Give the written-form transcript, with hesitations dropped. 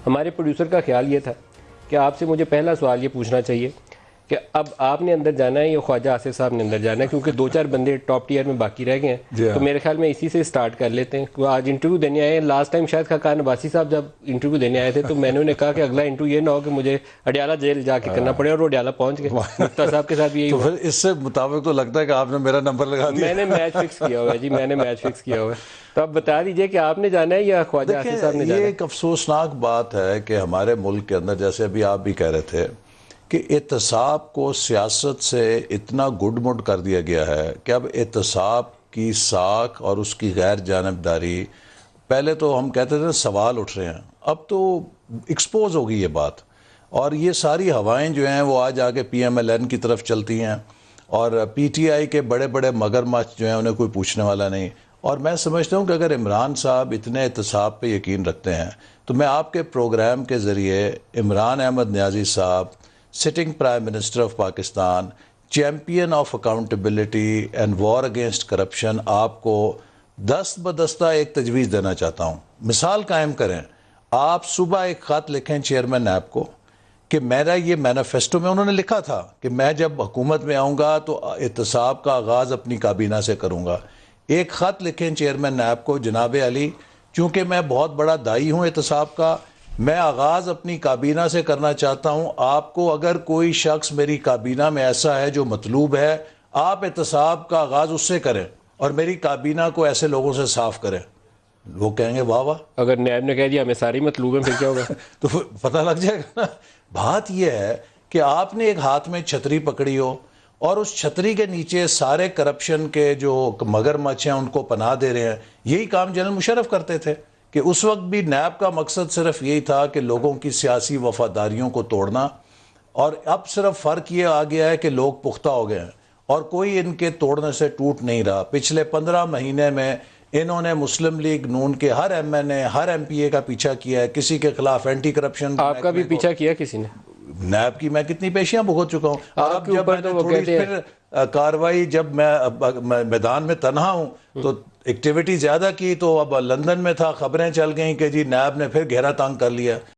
ہمارے پروڈیوسر کا خیال یہ تھا کہ آپ سے مجھے پہلا سوال یہ پوچھنا چاہیے کہ اب آپ نے اندر جانا ہے یا خواجہ آصف صاحب نے اندر جانا ہے، کیونکہ 2-4 بندے ٹاپ ٹیئر میں باقی رہ گئے ہیں. تو میرے خیال میں اسی سے سٹارٹ کر لیتے ہیں. آج انٹرویو دینے آئے ہیں. لاسٹ ٹائم شاید خاقان عباسی صاحب جب انٹرویو دینے آئے تھے تو میں نے انہیں کہا کہ اگلا انٹرویو یہ نہ ہو کہ مجھے اڈیالہ جیل جا کے کرنا پڑے، اور وہ اڈیالہ پہنچ گئے. مفتا صاحب کے ساتھ بھی یہی تو ہوا. پھر اس سے مطابق تو لگتا ہے کہ آپ نے میرا نمبر لگا دیا. میں نے میچ فکس کیا ہوا ہے جی، میں نے میچ فکس کیا ہوا ہے. تو اب بتا دیجئے کہ آپ نے جانا ہے یا خواجہ آصف صاحب نے یہ جانا ہے؟ ایک افسوسناک بات ہے کہ ہمارے ملک کے اندر، جیسے ابھی آپ بھی کہہ رہے تھے، کہ احتساب کو سیاست سے اتنا گڈ مڈ کر دیا گیا ہے کہ اب احتساب کی ساکھ اور اس کی غیر جانبداری، پہلے تو ہم کہتے تھے سوال اٹھ رہے ہیں، اب تو ایکسپوز ہو گئی یہ بات. اور یہ ساری ہوائیں جو ہیں وہ آج آگے پی ایم ایل این کی طرف چلتی ہیں، اور پی ٹی آئی کے بڑے بڑے مگرمچھ جو ہیں انہیں کوئی پوچھنے والا نہیں. اور میں سمجھتا ہوں کہ اگر عمران صاحب اتنے احتساب پہ یقین رکھتے ہیں تو میں آپ کے پروگرام کے ذریعے عمران احمد نیازی صاحب، sitting prime minister of Pakistan, champion of accountability and war against corruption, آپ کو دست بدستہ ایک تجویز دینا چاہتا ہوں. مثال قائم کریں، آپ صبح ایک خط لکھیں چیئرمین نیب کو کہ میرا یہ مینیفیسٹو میں انہوں نے لکھا تھا کہ میں جب حکومت میں آؤں گا تو احتساب کا آغاز اپنی کابینہ سے کروں گا. ایک خط لکھیں چیئرمین نیب کو، جناب علی، چونکہ میں بہت بڑا دائی ہوں احتساب کا، میں آغاز اپنی کابینہ سے کرنا چاہتا ہوں. آپ کو اگر کوئی شخص میری کابینہ میں ایسا ہے جو مطلوب ہے، آپ احتساب کا آغاز اس سے کریں اور میری کابینہ کو ایسے لوگوں سے صاف کریں. وہ کہیں گے واہ واہ. اگر نیب نے کہہ دیا ہمیں ساری مطلوب ہیں، پھر کیا ہوگا؟ تو پتہ لگ جائے گا نا. بات یہ ہے کہ آپ نے ایک ہاتھ میں چھتری پکڑی ہو اور اس چھتری کے نیچے سارے کرپشن کے جو مگرمچھ ہیں ان کو پناہ دے رہے ہیں. یہی کام جنرل مشرف کرتے تھے کہ اس وقت بھی نیب کا مقصد صرف یہی تھا کہ لوگوں کی سیاسی وفاداریوں کو توڑنا. اور اب صرف فرق یہ آ گیا ہے کہ لوگ پختہ ہو گئے ہیں اور کوئی ان کے توڑنے سے ٹوٹ نہیں رہا. پچھلے 15 مہینے میں انہوں نے مسلم لیگ نون کے ہر ایم این اے، ہر ایم پی اے کا پیچھا کیا ہے. کسی کے خلاف اینٹی کرپشن، آپ کا بھی پیچھا کیا کسی نے؟ نیب کی میں کتنی پیشیاں بھگت چکا ہوں. آپ کے اوپر تو وہ کہتے ہیں کاروائی، جب میں میدان میں تنہا ہوں تو ایکٹیویٹی زیادہ کی، تو اب لندن میں تھا، خبریں چل گئیں کہ جی نیب نے پھر گھیرا تنگ کر لیا.